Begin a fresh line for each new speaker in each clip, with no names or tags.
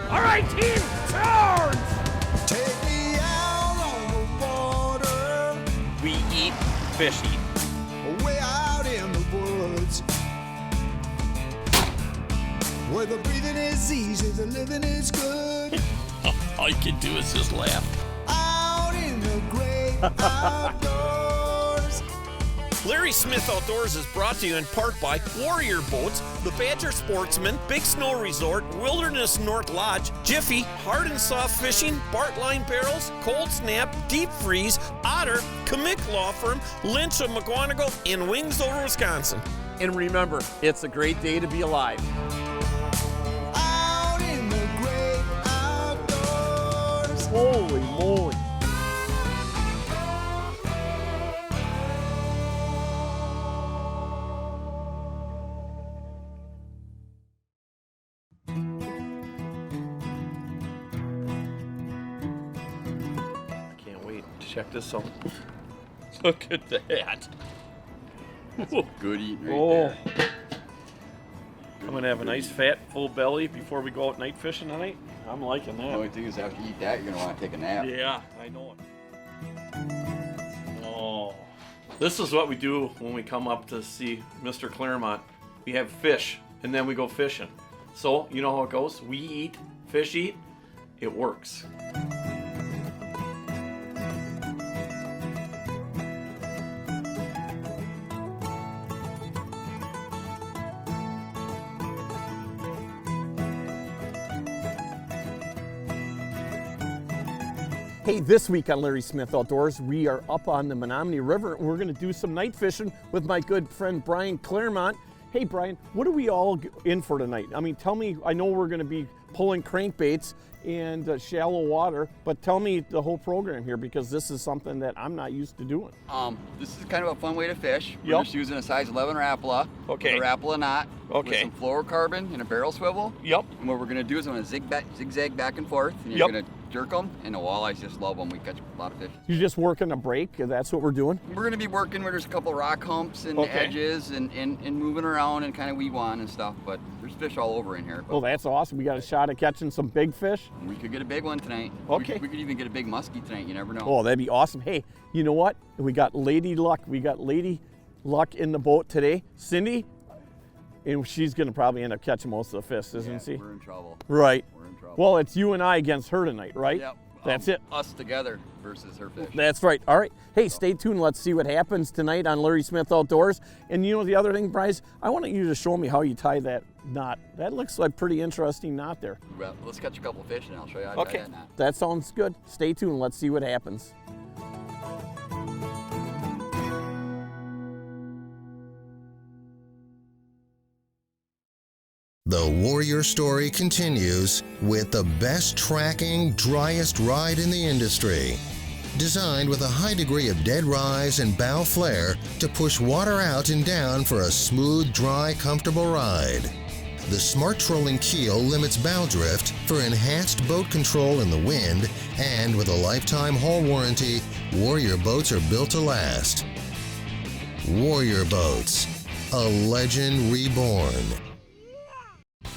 All right, team, turns!
Take me out on the water.
We eat, fish eat.
Way out in the woods. Where the breathing is easy, the living is good.
All you can do is just laugh.
Out in the great outdoors.
Larry Smith Outdoors is brought to you in part by Warrior Boats, The Badger Sportsman, Big Snow Resort, Wilderness North Lodge, Jiffy, Hard and Soft Fishing, Bartline Barrels, Cold Snap, Deep Freeze, Otter, Kamick Law Firm, Lynch of McGuanago, and Wings Over Wisconsin. And remember, it's a great day to be alive.
Out in the great outdoors.
Holy moly. Check this out. Look at that.
Good eating
Oh. I'm gonna have a nice fat full belly before we go out night fishing tonight. I'm liking
The
that.
only thing is after you eat that, you're gonna want to take a nap.
Yeah, I know it. Oh. This is what we do when we come up to see Mr. Clairmont. We have fish and then we go fishing. So, you know how it goes? We eat, fish eat, it works. Hey, this week on Larry Smith Outdoors, we are up on the Menominee River and we're going to do some night fishing with my good friend Brian Clairmont. Hey Brian, what are we all in for tonight? I mean, tell me, I know we're going to be pulling crankbaits and shallow water, but tell me the whole program here because this is something that I'm not used to doing.
This is kind of a fun way to fish. We're
Yep.
just using a size 11 Rapala.
Okay.
With a Rapala knot.
Okay.
With some fluorocarbon and a barrel swivel.
Yep.
And what we're going to do is I'm going to zigzag back and forth. And you're
Yep.
going to jerk them. And the walleyes just love them. We catch a lot of fish.
You just working a break, that's what we're doing?
We're going to be working where there's a couple rock humps and
Okay.
edges and moving around and kind of weave on and stuff. But there's fish all over in here. But
Well, that's awesome. We got a shot at catching some big fish.
we could get a big one tonight.
Okay.
We could even get a big muskie tonight. You never know.
Oh, that'd be awesome. Hey, you know what? We got Lady Luck. We got Lady Luck in the boat today. Cindy, and she's going to probably end up catching most of the fish, isn't
Yeah,
she?
We're in trouble.
Right.
We're in trouble.
Well, it's you and I against her tonight, right?
Yep.
That's it.
Us together versus her fish.
That's right. All right. Hey, stay tuned. Let's see what happens tonight on Larry Smith Outdoors. And you know the other thing, Bryce? I want you to show me how you tie that knot. That looks like a pretty interesting knot there.
Well, let's catch a couple of fish and I'll show you how to
Okay.
tie that knot.
That sounds good. Stay tuned. Let's see what happens.
The Warrior story continues with the best tracking, driest ride in the industry. Designed with a high degree of dead rise and bow flare to push water out and down for a smooth, dry, comfortable ride. The smart trolling keel limits bow drift for enhanced boat control in the wind, and with a lifetime hull warranty, Warrior boats are built to last. Warrior Boats, a legend reborn.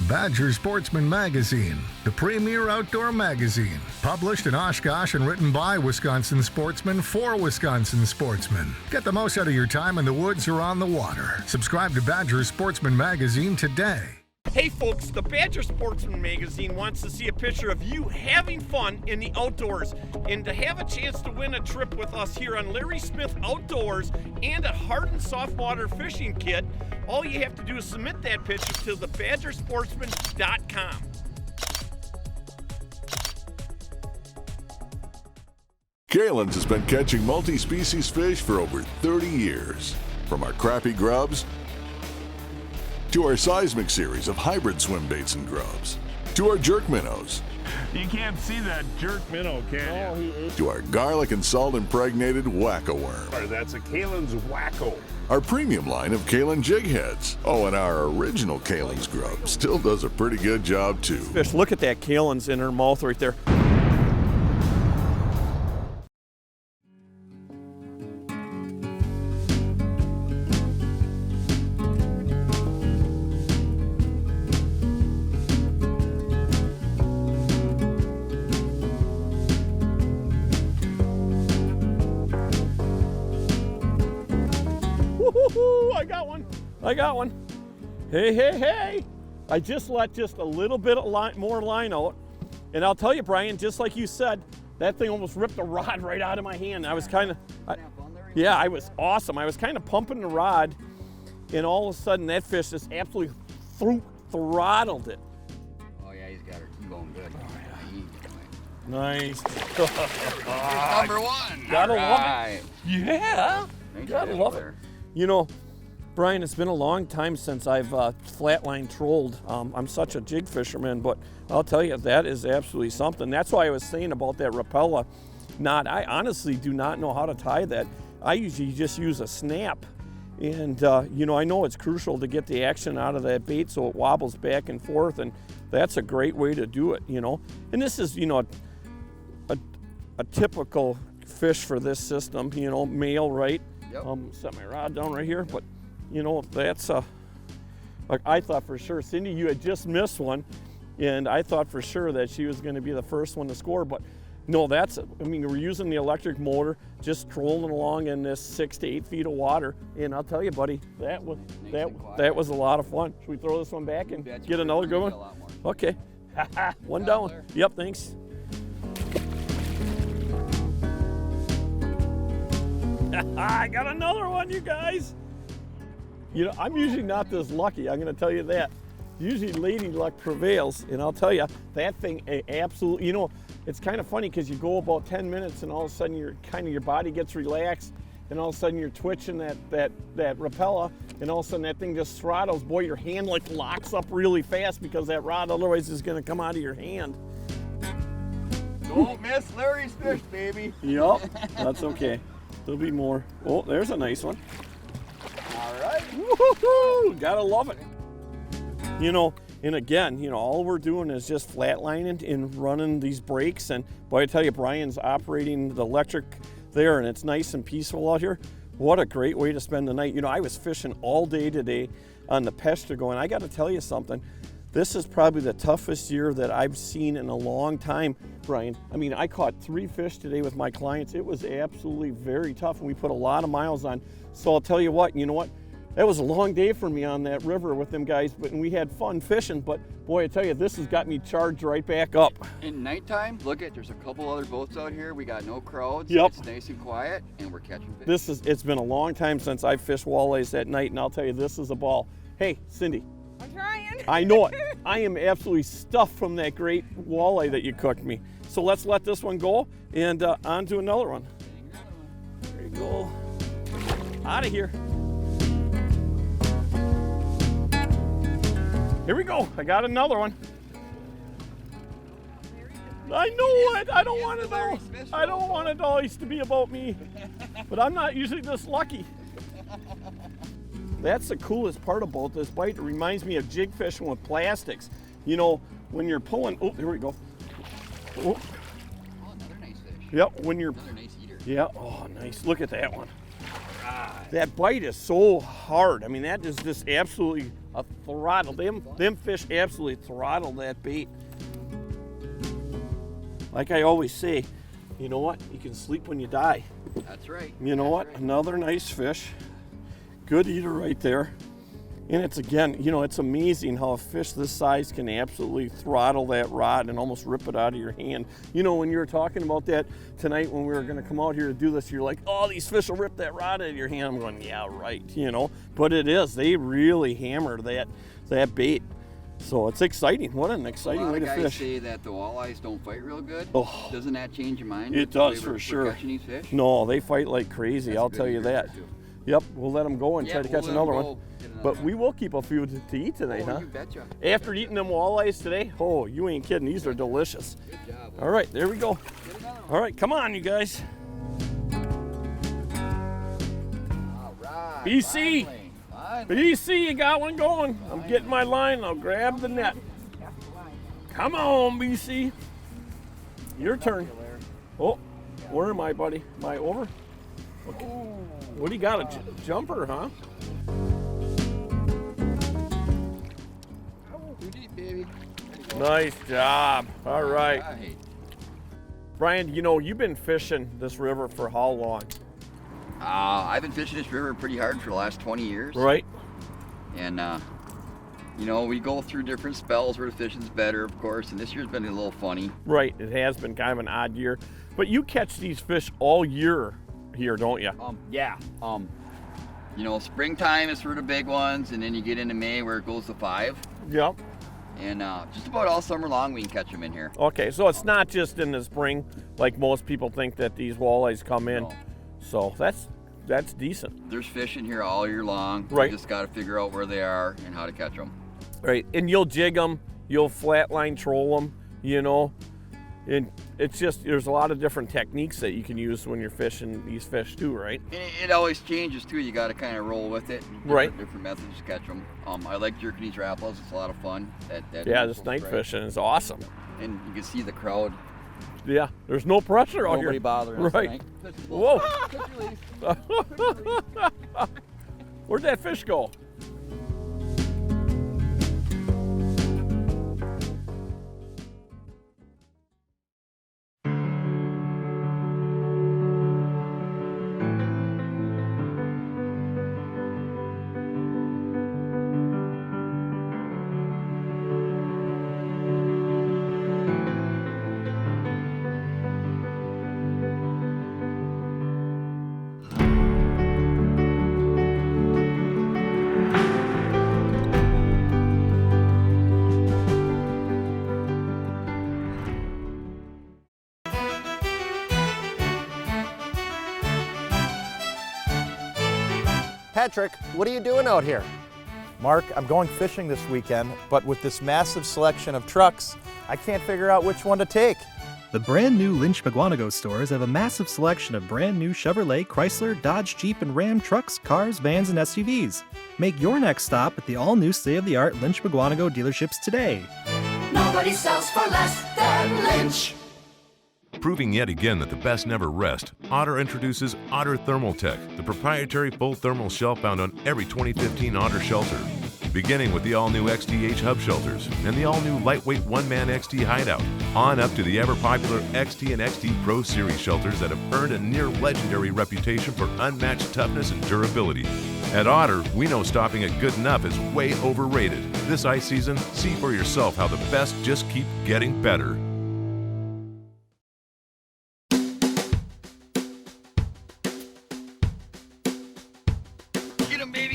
Badger Sportsman Magazine, the premier outdoor magazine, published in Oshkosh and written by Wisconsin sportsmen for Wisconsin sportsmen. Get the most out of your time in the woods or on the water. Subscribe to Badger Sportsman Magazine today.
Hey folks, the Badger Sportsman Magazine wants to see a picture of you having fun in the outdoors. And to have a chance to win a trip with us here on Larry Smith Outdoors and a hard and soft water fishing kit, all you have to do is submit that picture to thebadgersportsman.com.
Kalen's has been catching multi-species fish for over 30 years. From our crappie grubs to our seismic series of hybrid swim baits and grubs, to our jerk minnows,
You can't see that jerk minnow, can you?
to our garlic and salt impregnated wacko worm,
That's a Kalen's Wacko.
our premium line of Kalen jig heads. Oh, and our original Kalen's grub still does a pretty good job too.
Fish, look at that Kalen's in her mouth right there. I got one. Hey, hey, hey. I just let just a little bit of more line out. And I'll tell you, Brian, just like you said, that thing almost ripped the rod right out of my hand. I was kind of, yeah, I was awesome. I was kind of pumping the rod, and all of a sudden that fish just absolutely throttled it.
Oh yeah, he's got her going good. Oh, yeah.
Nice.
Number one.
Gotta love
it.
Yeah. Gotta love it. You know, Brian, it's been a long time since I've flatline trolled. I'm such a jig fisherman, but I'll tell you, that is absolutely something. That's why I was saying about that Rapala knot. I honestly do not know how to tie that. I usually just use a snap. And, you know, I know it's crucial to get the action out of that bait so it wobbles back and forth, and that's a great way to do it, you know. And this is, you know, a typical fish for this system, you know, male, right?
Yep.
Set my rod down right here, but, you know, that's, like I thought for sure, Cindy, you had just missed one, and I thought for sure that she was going to be the first one to score, but no, I mean, we're using the electric motor, just trolling along in this 6 to 8 feet of water, and I'll tell you, buddy, that was a lot of fun. Should we throw this one back and get another good one? Okay, one down. Yep, thanks. I got another one, you guys. You know, I'm usually not this lucky, I'm going to tell you that. Usually lady luck prevails, and I'll tell you, that thing absolutely, you know, it's kind of funny because you go about 10 minutes and all of a sudden your body gets relaxed, and all of a sudden you're twitching that Rapala, and all of a sudden that thing just throttles. Boy, your hand like locks up really fast because that rod otherwise is going to come out of your hand.
Don't miss Larry's fish, baby.
Yup, that's okay. There'll be more. Oh, there's a nice one.
All right.
Woohoo! Gotta love it. You know, and again, you know, all we're doing is just flatlining and running these brakes. And boy, I tell you, Brian's operating the electric there, and it's nice and peaceful out here. What a great way to spend the night. You know, I was fishing all day today on the Peshtigo, and I got to tell you something. This is probably the toughest year that I've seen in a long time, Brian. I mean, I caught 3 fish today with my clients. It was absolutely very tough, and we put a lot of miles on. So I'll tell you what, that was a long day for me on that river with them guys, but we had fun fishing. But boy, I tell you, this has got me charged right back up.
In nighttime, look at, there's a couple other boats out here. We got no crowds.
Yep.
It's nice and quiet, and we're catching fish.
It's been a long time since I fished walleyes at night, and I'll tell you, this is a ball. Hey, Cindy.
I'm trying.
I know it. I am absolutely stuffed from that great walleye that you cooked me. So let's let this one go, and on to another one. There you go. Out of here. Here we go. I got another one. I know it. I don't want it all. I don't want it always to be about me. But I'm not usually this lucky. That's the coolest part about this bite. It reminds me of jig fishing with plastics. You know, when you're pulling. Oh, there we go. Oh.
Oh, another nice fish.
Yep. When you're.
Another nice eater.
Yeah. Oh, nice. Look at that one. That bite is so hard. I mean, that is just absolutely a throttle. Them fish absolutely throttle that bait. Like I always say, you know what? You can sleep when you die.
That's right.
You know what?
Right.
Another nice fish. Good eater right there. And it's again, you know, it's amazing how a fish this size can absolutely throttle that rod and almost rip it out of your hand. You know, when you were talking about that tonight when we were going to come out here to do this, you're like, oh, these fish will rip that rod out of your hand. I'm going, yeah, right, you know. But it is. They really hammer that bait. So it's exciting. What an exciting way to fish.
A lot of guys say that the walleyes don't fight real good.
Oh,
doesn't that change your mind?
It does for sure.
Catching these fish?
No, they fight like crazy. I'll tell you that. Yep, we'll let them go and try to catch another one. But we will keep a few to eat today, huh?
You betcha.
After eating them walleyes today, oh, you ain't kidding. These are delicious.
Good job.
All right, there we go. All right, come on, you guys.
All right.
BC.
Finally.
BC, you got one going. I'm getting my line. I'll grab the net. Come on, BC. Your turn. Oh, where am I, buddy? Am I over? Okay. What do you got? A jumper, huh?
Too deep, baby.
Nice job. All right. Brian, you know, you've been fishing this river for how long?
I've been fishing this river pretty hard for the last 20 years.
Right.
And you know, we go through different spells where the fishing's better, of course, and this year's been a little funny.
Right, it has been kind of an odd year. But you catch these fish all year here, don't you?
Yeah. You know, springtime is for the big ones, and then you get into May where it goes to 5.
Yep.
And just about all summer long we can catch them in here.
Okay, so it's not just in the spring like most people think that these walleyes come in.
No.
So that's decent.
There's fish in here all year long.
Right.
You just got to figure out where they are and how to catch them.
Right, and you'll jig them, you'll flatline troll them, you know. And it's just, there's a lot of different techniques that you can use when you're fishing these fish too, right?
And it always changes too. You got to kind of roll with it.
Right.
Different methods to catch them. I like jerking these Rapalas. It's a lot of fun.
Yeah, this night fishing is awesome.
And you can see the crowd.
Yeah, there's no pressure on
Nobody
here.
bothering us
Right.
tonight.
Whoa.
Quick release.
Where'd that fish go?
Patrick, what are you doing out here? Mark, I'm going fishing this weekend, but with this massive selection of trucks, I can't figure out which one to take.
The brand new Lynch McGuanago stores have a massive selection of brand new Chevrolet, Chrysler, Dodge, Jeep, and Ram trucks, cars, vans, and SUVs. Make your next stop at the all-new state-of-the-art Lynch McGuanago dealerships today.
Nobody sells for less than Lynch.
Proving yet again that the best never rest, Otter introduces Otter Thermal Tech, the proprietary full thermal shelf found on every 2015 Otter shelter. Beginning with the all-new XT-H hub shelters and the all-new lightweight one-man XT hideout, on up to the ever-popular XT and XT Pro Series shelters that have earned a near-legendary reputation for unmatched toughness and durability. At Otter, we know stopping at good enough is way overrated. This ice season, see for yourself how the best just keep getting better.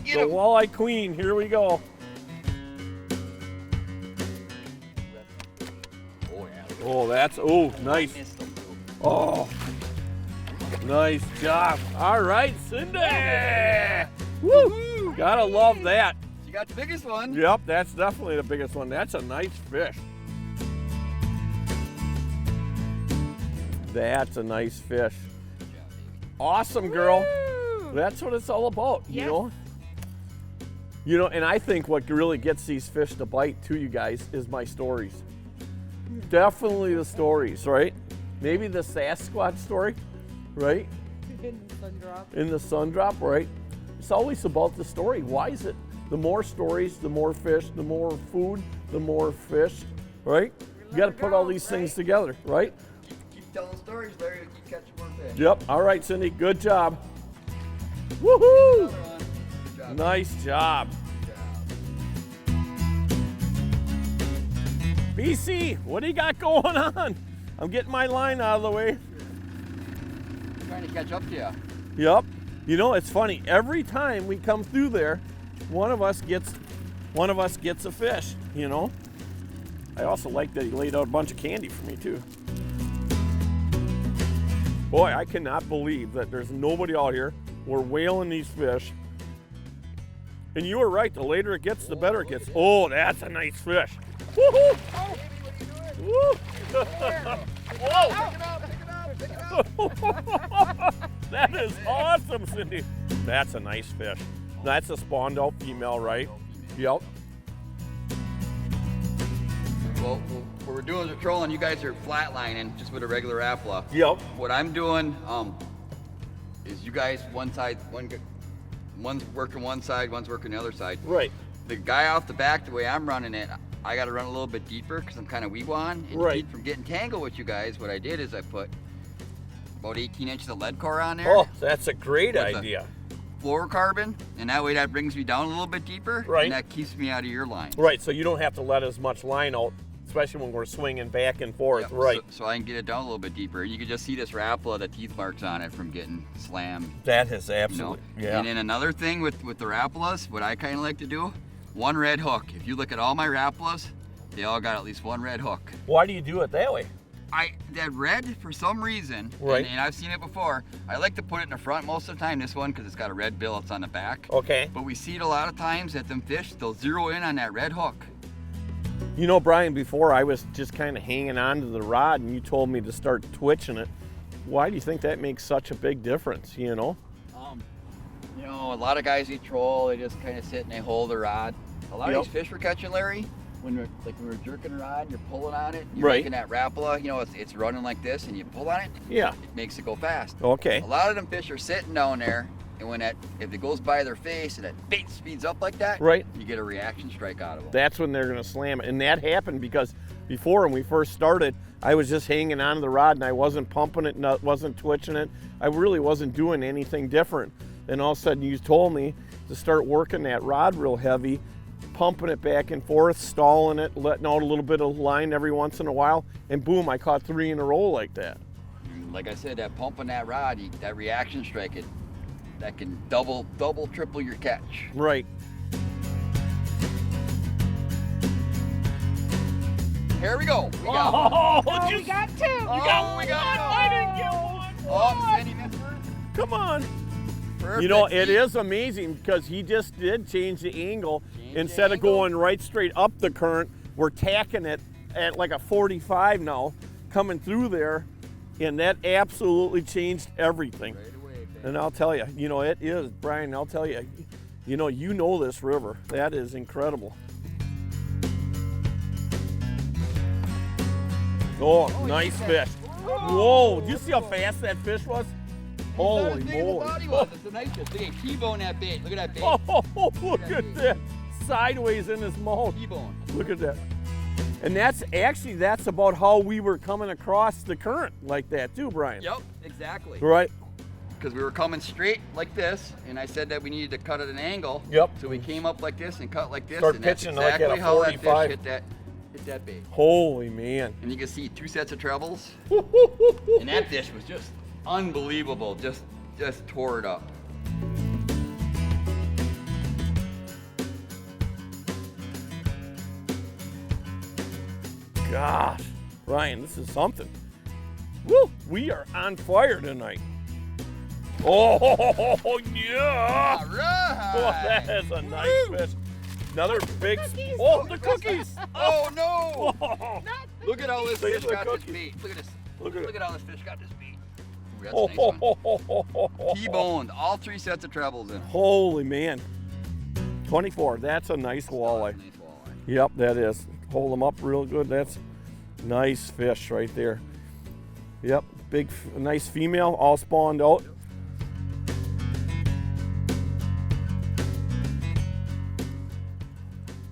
The walleye queen, here we go. Oh, that's, oh, nice. Oh, nice job. All right, Cindy. Woo! Gotta love that.
You got the biggest one.
Yep, that's definitely the biggest one. That's a nice fish. That's a nice fish. Awesome, girl. That's what it's all about, you know? You know, and I think what really gets these fish to bite to you guys is my stories. Definitely the stories, right? Maybe the Sasquatch story, right?
In the sun drop.
In the sun drop, right? It's always about the story. Why is it? The more stories, the more fish, the more food, the more fish, right? You got to put all these things together, right?
Keep telling stories, Larry, to keep catching more fish.
Yep. All right, Cindy. Good job. Woohoo! Nice job. BC, what do you got going on? I'm getting my line out of the way.
I'm trying to catch up to you.
Yep. You know, it's funny. Every time we come through there, one of us gets a fish, you know? I also like that he laid out a bunch of candy for me too. Boy, I cannot believe that there's nobody out here. We're whaling these fish. And you were right, the later it gets, the better it gets. Oh, that's a nice fish. Woohoo! Woo! Whoa! That is awesome, Cindy. That's a nice fish. That's a spawned out female, right? Yep.
Well, what we're doing is we're trolling. You guys are flatlining just with a regular Rapala.
Yep.
What I'm doing is you guys one's working one side, one's working the other side.
Right.
The guy off the back, the way I'm running it, I got to run a little bit deeper because I'm kind of wee-wan. And to keep from getting tangled with you guys, what I did is I put about 18 inches of lead core on there.
Oh, that's a great idea.
fluorocarbon, and that way that brings me down a little bit deeper,
right.
and that keeps me out of your line.
Right, so you don't have to let as much line out, especially when we're swinging back and forth,
Yep,
right.
So I can get it down a little bit deeper. You can just see this Rapala, the teeth marks on it from getting slammed.
That is absolutely, yeah.
And then another thing with the Rapalas, what I kind of like to do, one red hook. If you look at all my Rapalas, they all got at least one red hook.
Why do you do it that way?
That red, for some reason,
right.
and I've seen it before, I like to put it in the front most of the time, this one, because it's got a red bill, it's on the back.
Okay.
But we see it a lot of times that them fish, they'll zero in on that red hook.
You know, Brian, before I was just kind of hanging on to the rod and you told me to start twitching it. Why do you think that makes such a big difference, you know?
You know, a lot of guys they troll, they just kind of sit and they hold the rod. A lot of these fish we're catching, Larry, when we're jerking a rod, you're pulling on it, you're making that Rapala, you know, it's running like this, and you pull on it, it makes it go fast.
Okay.
A lot of them fish are sitting down there, and when if it goes by their face and that bait speeds up like that, you get a reaction strike out of them.
That's when they're gonna slam it. And that happened because before, when we first started, I was just hanging on to the rod and I wasn't pumping it, wasn't twitching it. I really wasn't doing anything different. And all of a sudden you told me to start working that rod real heavy, pumping it back and forth, stalling it, letting out a little bit of line every once in a while, and boom, I caught 3 in a row like that.
Like I said, that pumping that rod, that reaction strike, that can double, triple your catch.
Right.
Here we go. We got one.
You got 2. You
got one.
I didn't get one.
Oh, Sandy missed her.
Come on.
Perfect.
You know, it is amazing because he just did change the angle. Instead of going right straight up the current, we're tacking it at like a 45 now, coming through there, and that absolutely changed everything.
Right away, baby.
And I'll tell you, you know, it is, Brian, I'll tell you, you know this river. That is incredible. Oh, nice fish. Whoa, did you see how fast that fish was? Holy moly.
It's a nice fish. Look at T-bone that bait. Look at that bait.
Oh, look at that. Sideways in his mouth.
T-bone.
Look at that. And that's about how we were coming across the current like that too, Brian.
Yep, exactly.
Right.
Because we were coming straight like this, and I said that we needed to cut at an angle.
Yep.
So we came up like this and cut like this.
Start
and
pitching
that's exactly
like at a
how
45.
that fish hit that bait.
Holy man.
And you can see 2 sets of trebles. And that fish was just unbelievable. Just tore it up.
Gosh, Ryan, this is something. Woo, we are on fire tonight. Oh, yeah.
All right.
Oh, that is a nice fish. Another big, the cookies.
Oh, no.
Oh.
Look at all this
Look at
fish
the
got
cookies.
this bait. Look at this.
Look at
Look at all this fish got this bait. Ooh, that's
Oh,
a nice one.
oh,
T-boned, all 3 sets of trebles in.
Holy man. 24, that's a nice walleye.
Nice walleye.
Yep, that is. Hold them up real good. That's nice fish right there. Yep, big, nice female, all spawned out.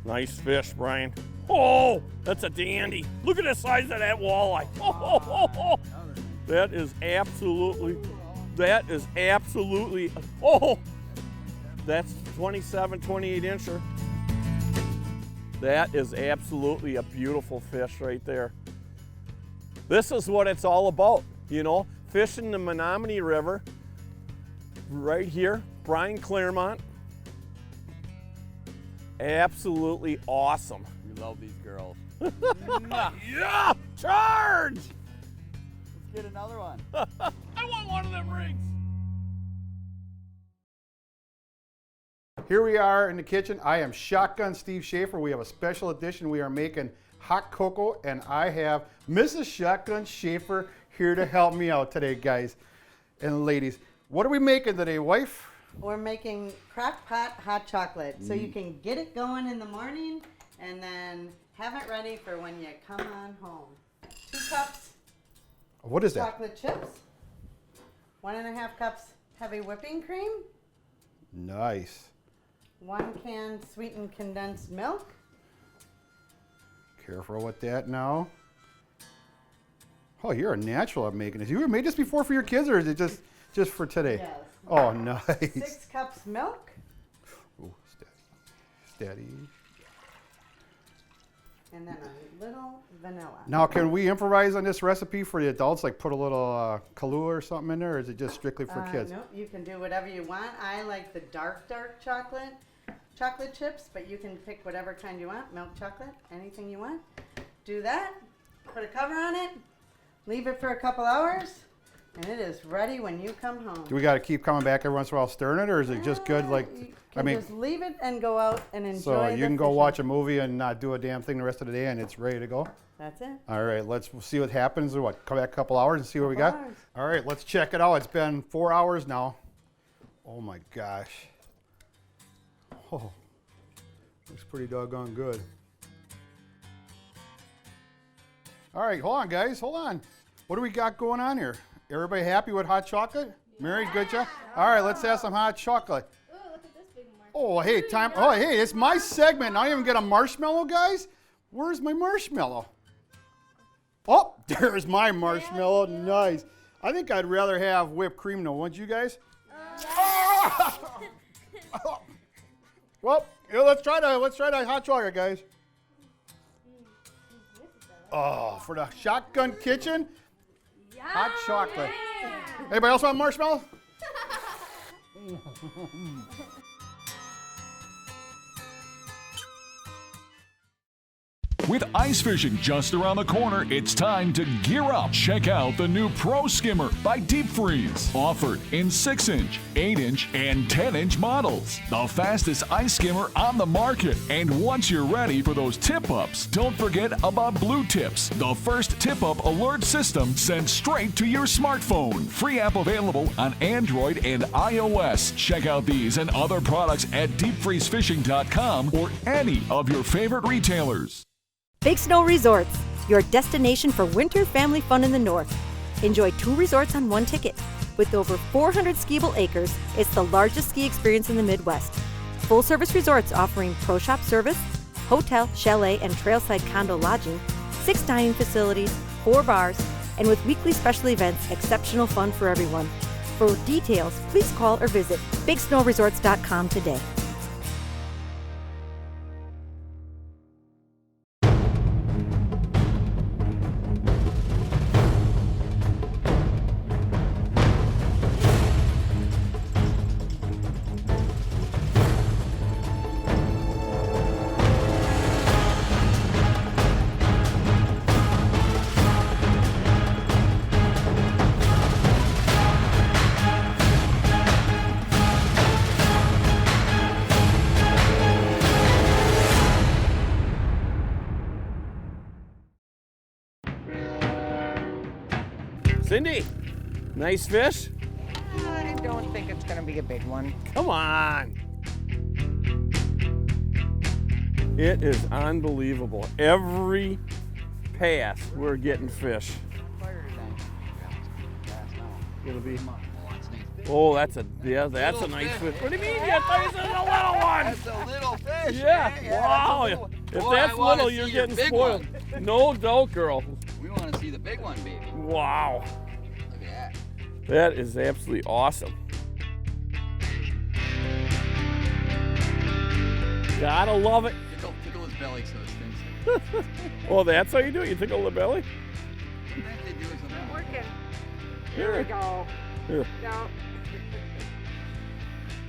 Nice fish, Brian. Oh, that's a dandy. Look at the size of that walleye. Oh, that is absolutely, oh, that's 27, 28 incher. That is absolutely a beautiful fish right there. This is what it's all about, you know, fishing the Menominee River right here, Brian Clairmont. Absolutely awesome.
We love these girls.
Yeah, charge!
Let's get another one.
I want one of them rings.
Here we are in the kitchen. I am Shotgun Steve Schaefer. We have a special edition. We are making hot cocoa, and I have Mrs. Shotgun Schaefer here to help me out today, guys and ladies. What are we making today, wife?
We're making crock pot hot chocolate, so you can get it going in the morning and then have it ready for when you come on home. 2 cups.
What is that?
Chocolate chips. 1.5 cups heavy whipping cream.
Nice.
1 can sweetened condensed milk.
Careful with that now. Oh, you're a natural at making this. You ever made this before for your kids, or is it just Just for today?
Yes.
Oh, nice.
6 cups milk.
Ooh, steady.
And then a little vanilla.
Now, can we improvise on this recipe for the adults? Like put a little Kahlua or something in there, or is it just strictly for kids?
Nope, you can do whatever you want. I like the dark chocolate chips, but you can pick whatever kind you want. Milk chocolate, anything you want. Do that, put a cover on it, leave it for a couple hours, and it is ready when you come home.
Do we got to keep coming back every once in a while stirring it, or is it just good like,
Just leave it and go out and enjoy
so you can go
fishing.
watch a movie and not do a damn thing the rest of the day and it's ready to go?
That's it.
All right, let's see what happens. Or what? Come back a couple hours and see what we got?
Hours.
All right, let's check it out. It's been 4 hours now. Oh my gosh. Oh, looks pretty doggone good. All right, hold on, guys. Hold on. What do we got going on here? Everybody happy with hot chocolate? Mary, good job? All right, let's have some hot chocolate. Oh, hey, time. Oh, hey, it's my segment. I don't even get a marshmallow, guys. Where's my marshmallow? Oh, there's my marshmallow. Nice. I think I'd rather have whipped cream, though, wouldn't you guys? Well, yeah, let's try the hot chocolate, guys. Oh, for the shotgun kitchen, hot chocolate. Anybody else want marshmallow?
With ice fishing just around the corner, it's time to gear up. Check out the new Pro Skimmer by Deep Freeze. Offered in 6-inch, 8-inch, and 10-inch models. The fastest ice skimmer on the market. And once you're ready for those tip-ups, don't forget about Blue Tips, the first tip-up alert system sent straight to your smartphone. Free app available on Android and iOS. Check out these and other products at deepfreezefishing.com or any of your favorite retailers.
Big Snow Resorts, your destination for winter family fun in the north. Enjoy 2 resorts on 1 ticket. With over 400 skiable acres, it's the largest ski experience in the Midwest. Full-service resorts offering pro shop service, hotel, chalet, and trailside condo lodging, 6 dining facilities, 4 bars, and with weekly special events, exceptional fun for everyone. For details, please call or visit BigSnowResorts.com today.
Cindy, nice fish?
I don't think it's going to be a big one.
Come on. It is unbelievable. Every pass, we're getting fish. It'll be. Oh, that's a nice fish. What do you mean? You thought a little one?
That's a little fish.
Yeah. Wow. If that's little, you're getting spoiled. No doubt, girl.
We want to see the big one, baby.
Wow.
Look at that.
That is absolutely awesome. Gotta love it.
Tickle his belly so it stinks.
Oh, that's how you do it? You tickle the belly?
Sometimes they do it, sometimes
Not working.
Here.
Here we go.
Here.
No.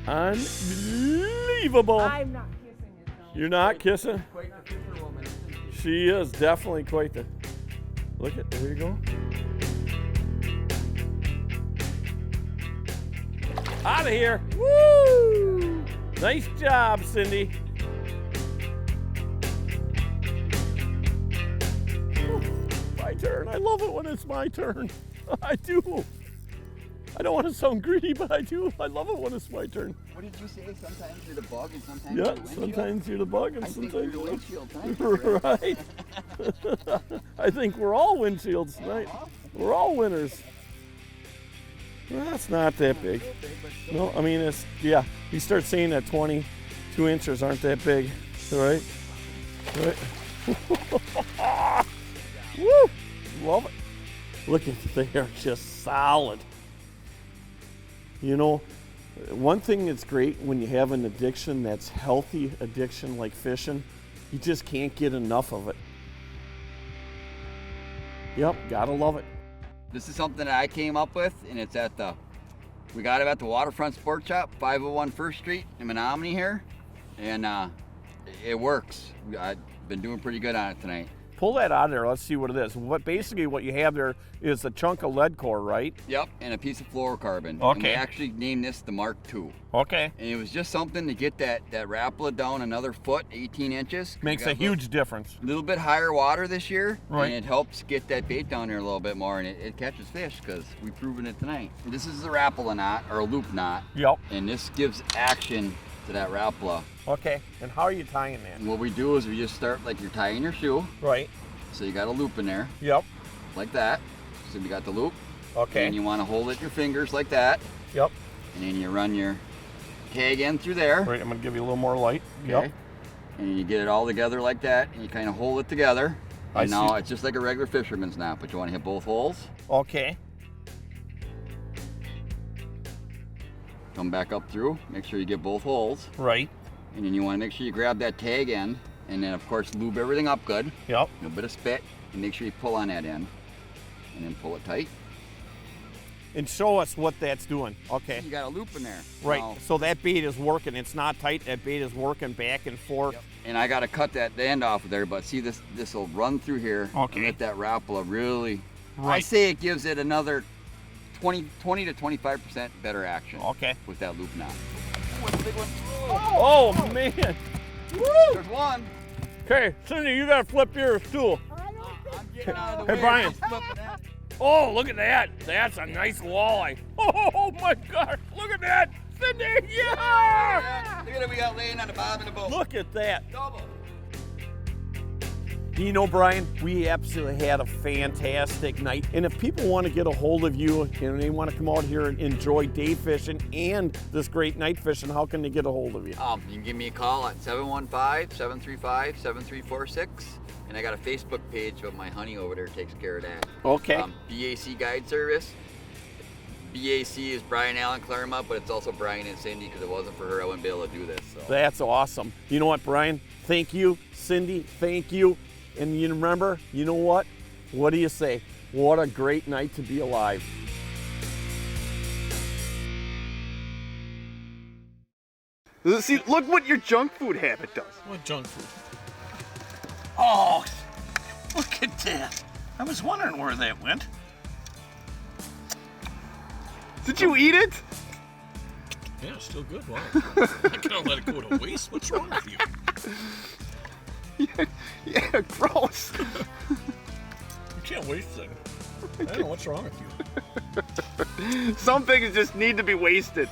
Unbelievable.
I'm not kissing it, though.
You're not kissing?
Quite the fisherwoman.
She is definitely quite the... Look at, there you go. Out of here. Woo! Nice job, Cindy. My turn. I love it when it's my turn. I do. I don't want to sound greedy, but I do. I love it when it's my turn.
What did you say? Sometimes you're the bug and sometimes you're the windshield?
Sometimes you're the bug and
I
sometimes
think you're the windshield tonight.
Right. I think we're all windshields tonight. We're all winners. Well, that's not that big. No, I mean, it's, yeah. You start seeing that 22 inches aren't that big, right? Right. Woo! Love it. Look at, they are just solid. You know, one thing that's great when you have an addiction that's healthy addiction like fishing, you just can't get enough of it. Yep, gotta love it.
This is something that I came up with, and it's we got it at the Waterfront Sports Shop, 501 First Street in Menominee here, and it works. I've been doing pretty good on it tonight.
Pull that out of there, let's see what it is. Basically what you have there is a chunk of lead core, right?
Yep, and a piece of fluorocarbon.
Okay.
And we actually named this the Mark II.
Okay.
And it was just something to get that Rapala down another foot, 18 inches.
Makes a huge difference.
A little bit higher water this year,
right.
And it helps get that bait down there a little bit more, and it catches fish because we've proven it tonight. This is the Rapala knot, or a loop knot.
Yep.
And this gives action to that Rapala.
Okay, and how are you tying that?
And what we do is we just start like you're tying your shoe.
Right.
So you got a loop in there.
Yep.
Like that. So you got the loop.
Okay.
And you want to hold it your fingers like that.
Yep.
And then you run your tag in through there.
Right, I'm gonna give you a little more light.
Okay.
Yep.
And you get it all together like that, and you kind of hold it together. And now
see.
it's just like a regular fisherman's knot, but you want to hit both holes.
Okay.
Come back up through, make sure you get both holes.
Right.
And then you want to make sure you grab that tag end, and then of course lube everything up good.
Yep.
A bit of spit, and make sure you pull on that end, and then pull it tight.
And show us what that's doing. Okay.
You got a loop in there.
Right,
Now,
so that bait is working. It's not tight, that bait is working back and forth.
Yep. And I got to cut the end off of there, but see this will run through here.
Okay.
And let that Rapala really,
Right.
I say it gives it another 20 to 25% better action.
Okay.
With that loop knot.
Oh man.
Woo! There's one.
Okay, Cindy, you gotta flip yours too.
I'm getting out of the
Hey
way.
Brian.
Just flipping that.
Oh, look at that. That's a nice walleye. Oh my gosh, look at that. Cindy, yeah!
Look at it, we got laying on the bottom of the boat.
Look at that.
Double.
You know, Brian, we absolutely had a fantastic night. And if people want to get a hold of you and they want to come out here and enjoy day fishing and this great night fishing, how can they get a hold of you?
You can give me a call at 715-735-7346. And I got a Facebook page, but my honey over there takes care of that.
Okay.
BAC Guide Service. BAC is Brian Allen Clairmont, but it's also Brian and Cindy, because if it wasn't for her, I wouldn't be able to do this. So.
That's awesome. You know what, Brian? Thank you. Cindy, thank you. And you remember, you know what? What do you say? What a great night to be alive.
See, look what your junk food habit does.
What junk food? Oh, look at that. I was wondering where that went.
Did you eat it?
Yeah, it's still good. Wow. I can't let it go to waste. What's wrong with you?
Yeah, gross.
You can't waste things. I don't know what's wrong with you.
Some things just need to be wasted.